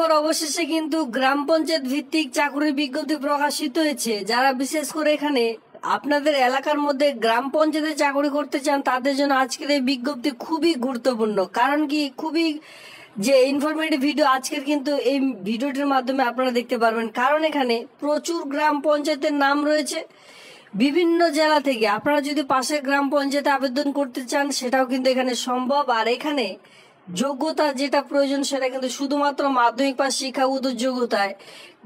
এরপর অবশেষে কিন্তু গ্রাম পঞ্চায়েত ভিত্তিক চাকরির বিজ্ঞপ্তি প্রকাশিত হয়েছে। যারা বিশেষ করে এখানে আপনাদের এলাকার মধ্যে গ্রাম পঞ্চায়েতে চাকরি করতে চান তাদের জন্য আজকের এই বিজ্ঞপ্তি খুবই গুরুত্বপূর্ণ। কারণ কি, খুবই যে ইনফরমেটিভ ভিডিও আজকের কিন্তু এই ভিডিওটির মাধ্যমে আপনারা দেখতে পারবেন। কারণ এখানে প্রচুর গ্রাম পঞ্চায়েতের নাম রয়েছে বিভিন্ন জেলা থেকে। আপনারা যদি পাশের গ্রাম পঞ্চায়েতে আবেদন করতে চান সেটাও কিন্তু এখানে সম্ভব। আর এখানে যোগ্যতা যেটা প্রয়োজন সেটা কিন্তু শুধুমাত্র মাধ্যমিক পাস শিক্ষাগত যোগ্যতায়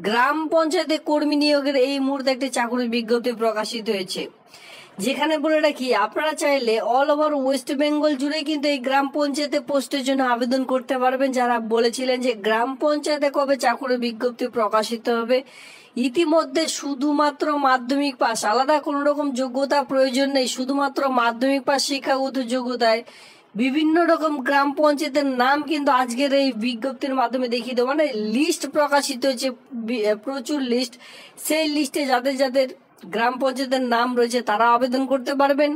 গ্রাম পঞ্চায়েতে কর্মী নিয়োগের এই মুহূর্তে একটি চাকরির বিজ্ঞপ্তি প্রকাশিত হয়েছে। যেখানে বলে রাখি, আপনারা চাইলে অল ওভার ওয়েস্ট বেঙ্গল জুড়ে কিন্তু এই গ্রাম পঞ্চায়েতে পোস্টের জন্য আবেদন করতে পারবেন। যারা বলেছিলেন যে গ্রাম পঞ্চায়েতে কবে চাকরির বিজ্ঞপ্তি প্রকাশিত হবে, ইতিমধ্যে শুধুমাত্র মাধ্যমিক পাস, আলাদা কোনো রকম যোগ্যতা প্রয়োজন নেই, শুধুমাত্র মাধ্যমিক পাস শিক্ষাগত যোগ্যতায় বিভিন্ন রকম গ্রাম পঞ্চায়েতের নাম কিন্তু আজকের এই বিজ্ঞপ্তির মাধ্যমে দেখিয়ে দেবো। মানে লিস্ট প্রকাশিত হয়েছে, প্রচুর লিস্ট। সেই লিস্টে যাদের যাদের গ্রাম পঞ্চায়েতের নাম রয়েছে তারা আবেদন করতে পারবেন।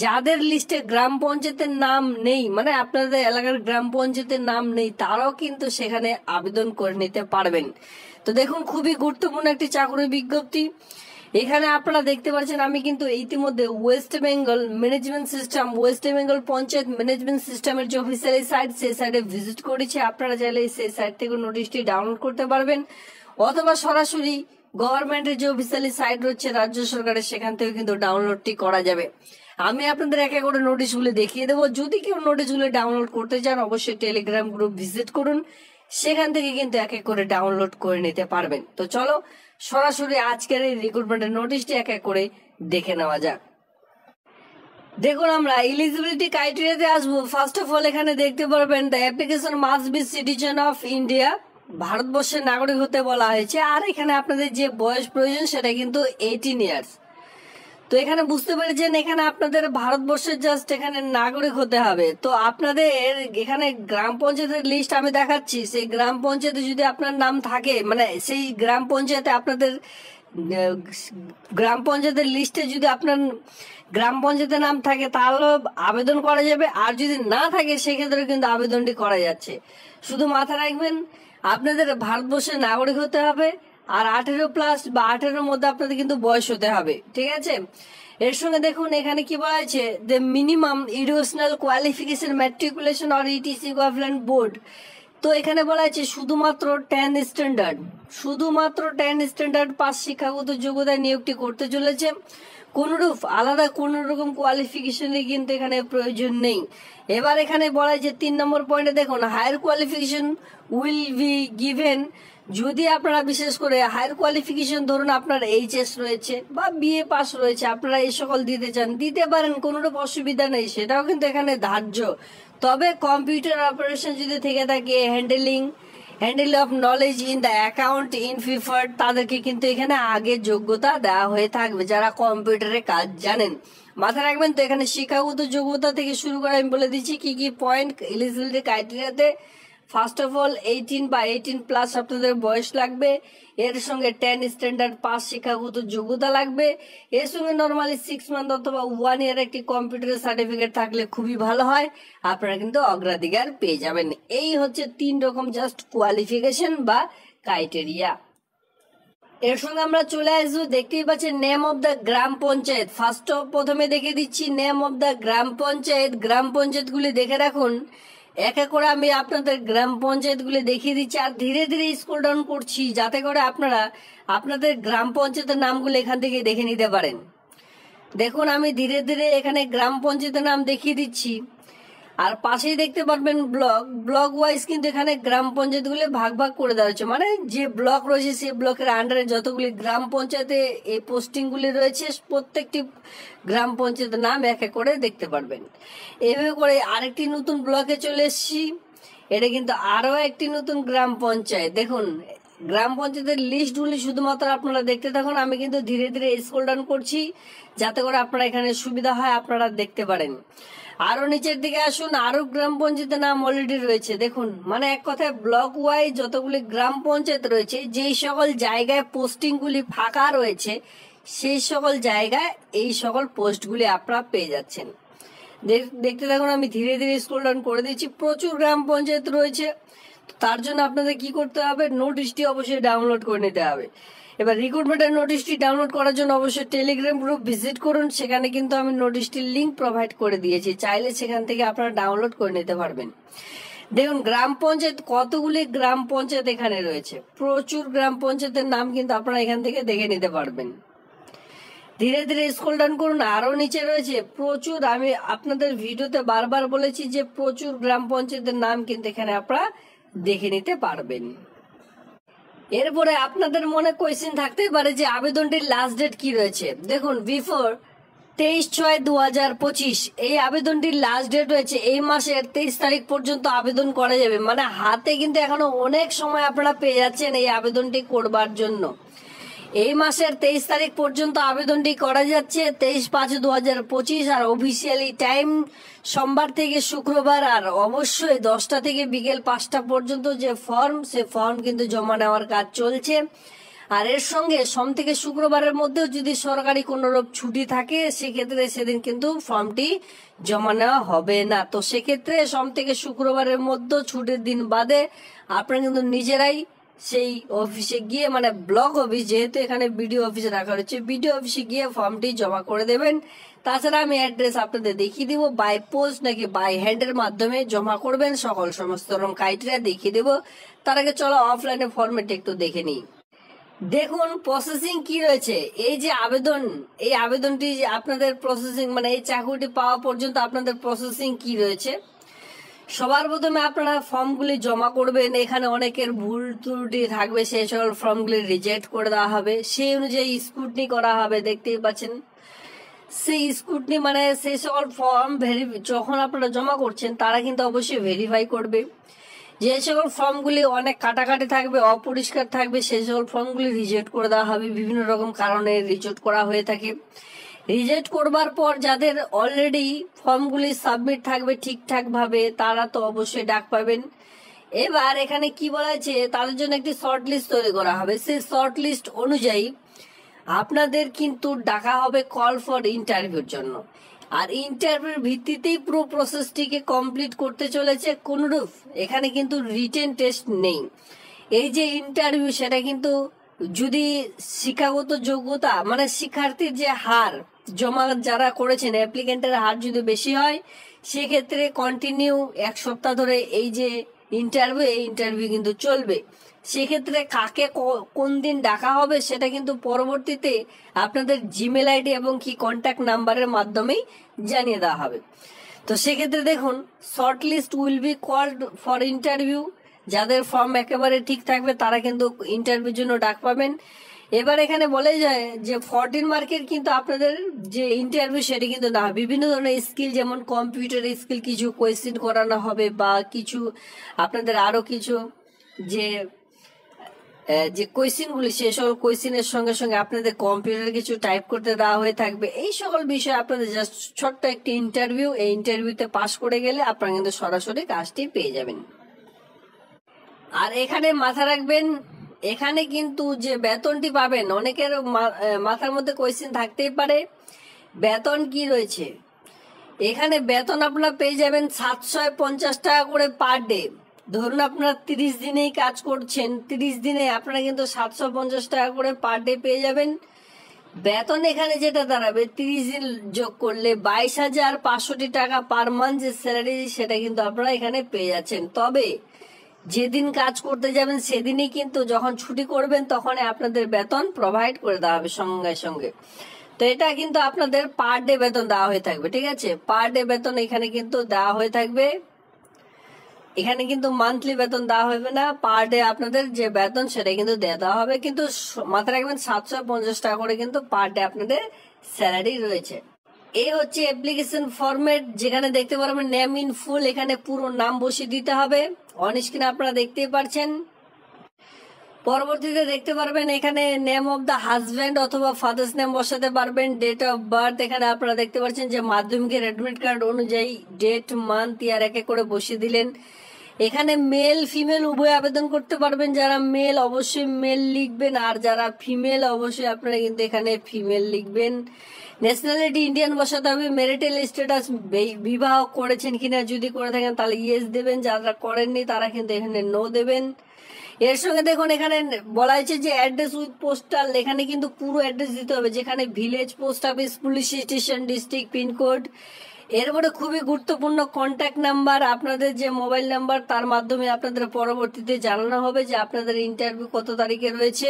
যাদের লিস্টে গ্রাম পঞ্চায়েতের নাম নেই, মানে আপনাদের এলাকার গ্রাম পঞ্চায়েতের নাম নেই, তারাও কিন্তু সেখানে আবেদন করে নিতে পারবেন। তো দেখুন, খুবই গুরুত্বপূর্ণ একটি চাকরির বিজ্ঞপ্তি। এখানে আপনারা দেখতে পাচ্ছেন আমি কিন্তু ইতিমধ্যে West Bengal management system, West Bengal panchayat management সিস্টেমের যে অফিসিয়ালি সাইট, সেই সাইটে ভিজিট করেছি। আপনারা চাইলে সেই সাইট থেকে নোটিশটি ডাউনলোড করতে পারবেন, অথবা সরাসরি গভর্নমেন্টের যে অফিসিয়ালি সাইট রয়েছে রাজ্য সরকারের, সেখান থেকে কিন্তু ডাউনলোডটি করা যাবে। আমি আপনাদের এক এক করে নোটিশগুলো দেখিয়ে দেবো। যদি কেউ নোটিশগুলো ডাউনলোড করতে চান অবশ্যই টেলিগ্রাম গ্রুপ ভিজিট করুন, সেখান থেকে কিন্তু এক এক করে ডাউনলোড করে নিতে পারবেন। তো চলো সরাসরি আজকের এই রিক্রুটমেন্টের নোটিশটি এক এক করে দেখে নেওয়া যাক। দেখুন, আমরা এলিজিবিলিটি ক্রাইটেরিয়াতে আসবো। ফার্স্ট অফ অল এখানে দেখতে পারবেন the application must be citizen of India, ভারতবর্ষের নাগরিক হতে বলা হয়েছে। আর এখানে আপনাদের যে বয়স প্রয়োজন সেটা কিন্তু 18 ইয়ার্স। তো এখানে বুঝতে পেরেছেন, এখানে আপনাদের ভারতবর্ষের জাস্ট এখানে নাগরিক হতে হবে। তো আপনাদের এখানে গ্রাম পঞ্চায়েতের লিস্ট আমি দেখাচ্ছি, সেই গ্রাম পঞ্চায়েতে যদি আপনার নাম থাকে, মানে সেই গ্রাম পঞ্চায়েতে আপনাদের গ্রাম পঞ্চায়েতের লিস্টে যদি আপনার গ্রাম পঞ্চায়েতের নাম থাকে তাহলে আবেদন করা যাবে। আর যদি না থাকে সেক্ষেত্রে কিন্তু আবেদনটি করা যাচ্ছে। শুধু মাথায় রাখবেন আপনাদের ভারতবর্ষের নাগরিক হতে হবে, আর 18+ বা 18-এর মধ্যে আপনাদের কিন্তু বয়স হতে হবে, ঠিক আছে। এর সঙ্গে দেখুন এখানে কি বলা হয়েছে, the minimum educational qualification matriculation or etc equivalent board. তো এখানে বলা হয়েছে শুধুমাত্র 10 স্ট্যান্ডার্ড, শুধুমাত্র 10 স্ট্যান্ডার্ড পাস শিক্ষাগত যোগ্যতায় নিয়োগটি করতে চলেছে। কোনরূপ আলাদা কোন রকম কোয়ালিফিকেশনের কিন্তু এখানে প্রয়োজন নেই। এবার এখানে বলা হয়েছে 3 নম্বর পয়েন্টে দেখুন, higher qualification will be given. যদি আপনারা বিশেষ করে হায়ার কোয়ালিফিকেশন, ধরুন আপনার এইচএস রয়েছে বা বিএ পাস রয়েছে, আপনারা এই সকল দিতে চান, দিতে পারেন, কোনোরূপ অসুবিধা নেই, সেটাও কিন্তু এখানে ধার্য। তবে কম্পিউটার অপারেশন যদি থেকে থাকে, handle of knowledge in the account in preferred, তাদেরকে কিন্তু এখানে আগে যোগ্যতা দেওয়া হয়ে থাকবে যারা কম্পিউটারে কাজ জানেন। মাথায় রাখবেন। তো এখানে শিক্ষাগত যোগ্যতা থেকে শুরু করে আমি বলে দিচ্ছি কি কি পয়েন্ট এলিজিবিলিটি ক্রাইটেরিয়াতে। ফার্স্ট অফ অল 18 বা 18+ আপনাদের বয়স লাগবে। এর সঙ্গে 10 স্ট্যান্ডার্ড পাস শিক্ষাগত যোগ্যতা লাগবে। এর সঙ্গে নর্মালি 6 মান্থ অথবা 1 ইয়ার একটি কম্পিউটার সার্টিফিকেট থাকলে খুবই ভালো হয়, আপনারা কিন্তু অগ্রাধিকার পেয়ে যাবেন। এই হচ্ছে 3 রকম জাস্ট কোয়ালিফিকেশন বা ক্রাইটেরিয়া। এর সঙ্গে আমরা চলে আসবো, দেখতেই পাচ্ছেন নেম অফ দ্য গ্রাম পঞ্চায়েত। প্রথমে দেখে দিচ্ছি নেম অফ দ্য গ্রাম পঞ্চায়েত। গ্রাম পঞ্চায়েত গুলি দেখে রাখুন, এক এক করে আমি আপনাদের গ্রাম পঞ্চায়েত গুলি দেখিয়ে দিচ্ছি, আর ধীরে ধীরে স্ক্রল ডাউন করছি যাতে করে আপনারা আপনাদের গ্রাম পঞ্চায়েতের নামগুলো এখান থেকে দেখে নিতে পারেন। দেখুন আমি ধীরে ধীরে এখানে গ্রাম পঞ্চায়েতের নাম দেখিয়ে দিচ্ছি, আর পাশেই দেখতে পারবেন ব্লক ওয়াইজ কিন্তু এখানে গ্রাম পঞ্চায়েতগুলি ভাগ ভাগ করে দেওয়া হচ্ছে। মানে যে ব্লক রয়েছে সেই ব্লকের আন্ডারে যতগুলি গ্রাম পঞ্চায়েতে এই পোস্টিংগুলি রয়েছে, প্রত্যেকটি গ্রাম পঞ্চায়েতের নাম এক এক করে দেখতে পারবেন। এভাবে করে আরেকটি নতুন ব্লকে চলে এসেছি, এটা কিন্তু আরো একটি নতুন গ্রাম পঞ্চায়েত। দেখুন গ্রাম পঞ্চায়েতের লিস্টগুলি শুধুমাত্র আপনারা দেখতে থাকুন, আমি কিন্তু ধীরে ধীরে স্ক্রল ডাউন করছি যাতে করে আপনারা এখানে সুবিধা হয়, আপনারা দেখতে পারেন। আরো নিচের দিকে আসুন, আরো গ্রাম পঞ্চায়েতের নাম অলরেডি রয়েছে। দেখুন মানে এক কথায় ব্লক ওয়াইজ যতগুলি গ্রাম পঞ্চায়েত রয়েছে, যেই সকল জায়গায় পোস্টিংগুলি ফাঁকা রয়েছে সেই সকল জায়গায় এই সকল পোস্টগুলি আপনারা পেয়ে যাচ্ছেন। দেখতে থাকুন, আমি ধীরে ধীরে স্ক্রল ডাউন করে দিচ্ছি। প্রচুর গ্রাম পঞ্চায়েত রয়েছে, তার জন্য আপনাদের কি করতে হবে, নোটিশটি অবশ্যই ডাউনলোড করে নিতে হবে। এবার রিক্রুটমেন্টের নোটিশটি ডাউনলোড করার জন্য অবশ্যই টেলিগ্রাম গ্রুপ ভিজিট করুন, সেখানে কিন্তু আমি নোটিশটির লিঙ্ক প্রোভাইড করে দিয়েছি, চাইলে সেখান থেকে আপনারা ডাউনলোড করে নিতে পারবেন। দেখুন গ্রাম পঞ্চায়েত, কতগুলি গ্রাম পঞ্চায়েত এখানে রয়েছে, প্রচুর গ্রাম পঞ্চায়েতের নাম কিন্তু আপনারা এখান থেকে দেখে নিতে পারবেন। ধীরে ধীরে স্ক্রল ডাউন করুন, আরো নিচে রয়েছে প্রচুর, আমি আপনাদের ভিডিওতে বারবার বলেছি যে প্রচুর গ্রাম পঞ্চায়েতের নাম কিন্তু এখানে আপনারা দেখে নিতে পারবেন। এরপরে আপনাদের মনে কোয়েশ্চেন থাকতেই পারে যে আবেদনটির লাস্ট ডেট কি রয়েছে। দেখুন বিফোর 23/6/2025 এই আবেদনটির লাস্ট ডেট রয়েছে এই মাসের 23 তারিখ পর্যন্ত আবেদন করা যাবে, মানে হাতে কিন্তু এখনো অনেক সময় আপনারা পেয়ে যাচ্ছেন এই আবেদনটি করবার জন্য। এই মাসের 23 তারিখ পর্যন্ত আবেদনটি করা যাচ্ছে, 23/5/2025, আর অফিসিয়ালি টাইম সোমবার থেকে শুক্রবার, আর অবশ্যই 10টা থেকে বিকেল 5টা পর্যন্ত যে ফর্ম, সে ফর্ম কিন্তু জমা নেওয়ার কাজ চলছে। আর এর সঙ্গে সোম থেকে শুক্রবারের মধ্যেও যদি সরকারি কোনোরূপ ছুটি থাকে সেক্ষেত্রে সেদিন কিন্তু ফর্মটি জমা নেওয়া হবে না। তো সেক্ষেত্রে সোম থেকে শুক্রবারের মধ্যে ছুটির দিন বাদে আপনারা কিন্তু নিজেরাই সেই অফিসে গিয়ে, মানে ব্লক অফিস যেহেতু এখানে বিডিও অফিসে রাখা রয়েছে, বিডিও অফিসে গিয়ে ফর্মটি জমা করে দেবেন। তাছাড়া আমি অ্যাড্রেস আপনাদের দেখিয়ে দিব, বাই পোস্ট নাকি বাই হ্যান্ডের মাধ্যমে জমা করবেন, সমস্ত রকম ক্রাইটেরিয়া দেখিয়ে দেবো। তার আগে চলো অফলাইনে ফর্মেটটা একটু দেখে নিই। দেখুন প্রসেসিং কি রয়েছে, এই যে আবেদন, এই আবেদনটি আপনাদের প্রসেসিং, মানে এই চাকরিটি পাওয়া পর্যন্ত আপনাদের প্রসেসিং কি রয়েছে। সবার প্রথমে আপনারা ফর্মগুলি জমা করবেন, এখানে অনেকের ভুল ত্রুটি থাকবে, সেই সকল ফর্মগুলি রিজেক্ট করে দেওয়া হবে, সেই অনুযায়ী স্ক্রুটনি করা হবে। দেখতেই পাচ্ছেন সেই স্ক্রুটনি, মানে সেই সকল ফর্ম যখন আপনারা জমা করছেন তারা কিন্তু অবশ্যই ভেরিফাই করবে। যে সকল ফর্মগুলি অনেক কাটাকাটি থাকবে, অপরিষ্কার থাকবে, সেই সকল ফর্মগুলি রিজেক্ট করে দেওয়া হবে। বিভিন্ন রকম কারণে রিজেক্ট করা হয়ে থাকে। রিজেক্ট করবার পর যাদের অলরেডি ফর্মগুলি সাবমিট থাকবে ঠিকঠাক ভাবে, তারা তো অবশ্যই ডাক পাবেন। এবার এখানে কি বলা আছে, তাদের জন্য একটি শর্ট লিস্ট তৈরি করা হবে। সেই শর্ট লিস্ট অনুযায়ী আপনাদের কিন্তু ডাকা হবে কল ফর ইন্টারভিউর জন্য। আর ইন্টারভিউর ভিত্তিতেই পুরো প্রসেসটিকে কমপ্লিট করতে চলেছে। কোনরূপ এখানে কিন্তু রিটেন টেস্ট নেই। এই যে ইন্টারভিউ, সেটা কিন্তু যদি শিক্ষাগত যোগ্যতা, মানে শিক্ষার্থীর যে হার জমা যারা করেছেন, অ্যাপ্লিকেন্টের হার যদি বেশি হয়, সেক্ষেত্রে কন্টিনিউ 1 সপ্তাহ ধরে এই যে ইন্টারভিউ, এই ইন্টারভিউ কিন্তু চলবে। সেক্ষেত্রে কাকে কোন দিন ডাকা হবে সেটা কিন্তু পরবর্তীতে আপনাদের জিমেল আইডি এবং কি কন্ট্যাক্ট নাম্বারের মাধ্যমেই জানিয়ে দেওয়া হবে। তো সেক্ষেত্রে দেখুন short list will be called for interview. যাদের ফর্ম একেবারে ঠিক থাকবে তারা কিন্তু ইন্টারভিউর জন্য ডাক পাবেন। এবার এখানে বলে যায় যে 14 মার্কের কিন্তু আপনাদের যে ইন্টারভিউ সেটা কিন্তু না, বিভিন্ন ধরনের স্কিল, যেমন কম্পিউটার স্কিল কিছু কোয়েশ্চেন করানো হবে, বা কিছু আপনাদের আরো কিছু যে কোয়েশ্চেনগুলি, সেই সকল কোয়েশ্চেনের সঙ্গে সঙ্গে আপনাদের কম্পিউটার কিছু টাইপ করতে দেওয়া হয়ে থাকবে। এই সকল বিষয়ে আপনাদের জাস্ট ছোট্ট একটি ইন্টারভিউ, এই ইন্টারভিউতে পাস করে গেলে আপনারা কিন্তু সরাসরি কাজটি পেয়ে যাবেন। আর এখানে মাথা রাখবেন, এখানে কিন্তু যে বেতনটি পাবেন, অনেকের মাথার মধ্যে কোয়েশ্চেন থাকতেই পারে বেতন কি রয়েছে। এখানে বেতন আপনারা পেয়ে যাবেন 750 টাকা করে পার ডে। ধরুন আপনারা 30 দিনেই কাজ করছেন, 30 দিনে আপনারা কিন্তু 750 টাকা করে পার ডে পেয়ে যাবেন। বেতন এখানে যেটা দাঁড়াবে 30 দিন যোগ করলে 22,500 টাকা পার মান্থ যে স্যালারি, সেটা কিন্তু আপনারা এখানে পেয়ে যাচ্ছেন। তবে যেদিন কাজ করতে যাবেন সেদিনই কিন্তু, যখন ছুটি করবেন তখন আপনাদের বেতন প্রোভাইড করে দেওয়া হবে সঙ্গে সঙ্গে। তো এটা কিন্তু আপনাদের পার ডে বেতন দেওয়া হয়ে থাকবে, ঠিক আছে। পার ডে বেতন এখানে কিন্তু দেওয়া হয়ে থাকবে, এখানে কিন্তু মান্থলি বেতন দেওয়া হবে না। পার ডে আপনাদের যে বেতন সেটা কিন্তু দেওয়া হবে, কিন্তু মাথায় রাখবেন 750 টাকা করে কিন্তু পার ডে আপনাদের স্যালারি রয়েছে। এই হচ্ছে অ্যাপ্লিকেশন ফরম্যাট, যেখানে দেখতে পারবেন নেম ইন ফুল, এখানে পুরো নাম বসিয়ে দিতে হবে। অন স্ক্রিনে আপনারা দেখতেই পারছেন। পরবর্তীতে দেখতে পারবেন এখানে নেম অফ দ্য হাজব্যান্ড অথবা ফাদার্স নেম বসাতে পারবেন। ডেট অফ বার্থ এখানে আপনারা দেখতে পাচ্ছেন যে মাধ্যমিকের অ্যাডমিট কার্ড অনুযায়ী ডেট, মান্থ, ইয়ার এক এক করে বসিয়ে দিলেন। এখানে মেল ফিমেল উভয় আবেদন করতে পারবেন। যারা মেল অবশ্যই মেল লিখবেন, আর যারা ফিমেল অবশ্যই আপনারা কিন্তু এখানে ফিমেল লিখবেন। ন্যাশনালিটি ইন্ডিয়ান বসাতে হবে। ম্যারিটাল স্ট্যাটাস বিবাহ করেছেন কিনা, যদি করে থাকেন তাহলে ইয়েস দেবেন, যারা করেননি তারা কিন্তু এখানে নো দেবেন। এর সঙ্গে দেখুন এখানে বলা হয়েছে যে অ্যাড্রেস উইথ পোস্টাল, এখানে কিন্তু পুরো অ্যাড্রেস দিতে হবে, যেখানে village, post office, police station, district, pincode. এরপরে খুবই গুরুত্বপূর্ণ কন্ট্যাক্ট নাম্বার, আপনাদের যে মোবাইল নাম্বার, তার মাধ্যমে আপনাদের পরবর্তীতে জানানো হবে যে আপনাদের ইন্টারভিউ কত তারিখে রয়েছে,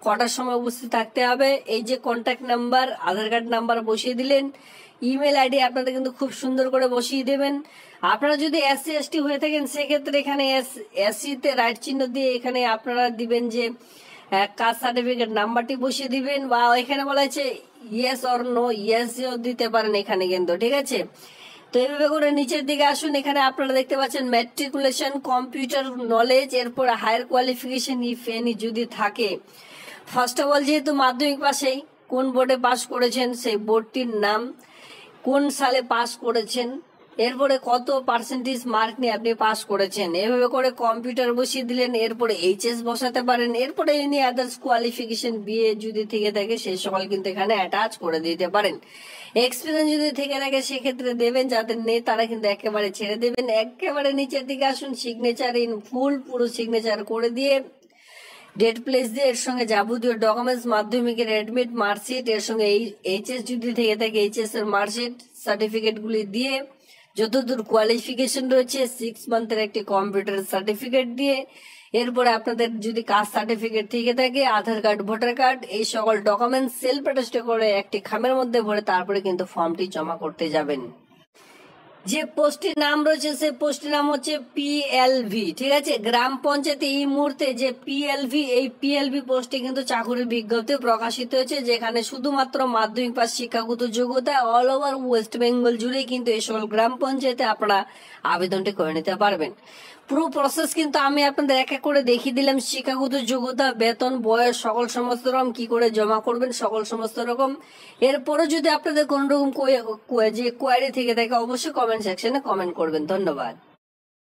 কটার সময় উপস্থিত থাকতে হবে। এই যে কন্ট্যাক্ট নাম্বার, আধার কার্ড নাম্বার বসিয়ে দিলেন। ইমেল আইডি আপনাদের কিন্তু খুব সুন্দর করে বসিয়ে দেবেন। আপনারা যদি SC ST হয়ে থাকেন সেক্ষেত্রে এখানে SC তে রাইট চিহ্ন দিয়ে এখানে আপনারা দিবেন যে কাস্ট সার্টিফিকেট নাম্বারটি বসিয়ে দিবেন, বা এখানে বলা হয়েছে ইয়েস অর নো, ইয়েসও দিতে পারেন এখানে কিন্তু, ঠিক আছে। তো এইভাবে করে নিচের দিকে আসুন, এখানে আপনারা দেখতে পাচ্ছেন ম্যাট্রিকুলেশন, কম্পিউটার নলেজ, এরপর হায়ার কোয়ালিফিকেশন ইফ এনি যদি থাকে। ফার্স্ট অফ অল যেহেতু মাধ্যমিক পাশেই কোন বোর্ডে পাস করেছেন সেই বোর্ডটির নাম, কোন সালে পাস করেছেন, এরপরে কত পার্সেন্টেজ মার্ক নিয়ে আপনি পাস করেছেন, এভাবে করে কম্পিউটার বসিয়ে দিলেন। এরপরে HS বসাতে পারেন। এরপরে এনি আদার্স কোয়ালিফিকেশন BA যদি থেকে থাকে সেই সকল কিন্তু এখানে অ্যাটাচ করে দিতে পারেন। এক্সপিরিয়েন্স যদি থেকে থাকে সেক্ষেত্রে দেবেন, যাদের নেই তারা কিন্তু একেবারে ছেড়ে দেবেন। একেবারে নিচের দিকে আসুন, সিগনেচার ইন ফুল, পুরো সিগনেচার করে দিয়ে ডেট প্লেস দিয়ে এর সঙ্গে যাবতীয় ডকুমেন্টস, মাধ্যমিকের অ্যাডমিট, মার্কশিট, এর সঙ্গে HS যদি থেকে থাকে HS এর মার্কশিট, সার্টিফিকেট গুলি দিয়ে যতদূর কোয়ালিফিকেশন রয়েছে 6 মান্থের একটি কম্পিউটার সার্টিফিকেট দিয়ে, এরপরে আপনাদের যদি কাস্ট সার্টিফিকেট থেকে থাকে, আধার কার্ড, ভোটার কার্ড, এই সকল ডকুমেন্টস সেলফ অ্যাটেস্ট করে একটি খামের মধ্যে ভরে তারপরে কিন্তু ফর্মটি জমা করতে যাবেন। যে পোস্টের নাম রয়েছে সেই পোস্টের নাম হচ্ছে PLV, ঠিক আছে। গ্রাম পঞ্চায়েতে এই মুহূর্তে যে PLV, এই PLV পোস্টে কিন্তু চাকরির বিজ্ঞপ্তি প্রকাশিত হয়েছে, যেখানে শুধুমাত্র মাধ্যমিক পাস শিক্ষাগত যোগ্যতা অল ওভার ওয়েস্ট বেঙ্গল জুড়ে কিন্তু এই সকল গ্রাম পঞ্চায়েতে আপনারা আবেদনটি করে নিতে পারবেন। পুরো প্রসেস কিন্তু আমি আপনাদের এক এক করে দেখিয়ে দিলাম, শিক্ষাগত যোগ্যতা, বেতন, বয়স, সকল সমস্ত রকম কি করে জমা করবেন, সকল সমস্ত রকম। এরপরে যদি আপনাদের কোন রকম যে কোয়ারি থেকে থাকে অবশ্যই কমেন্ট সেকশনে কমেন্ট করবেন। ধন্যবাদ।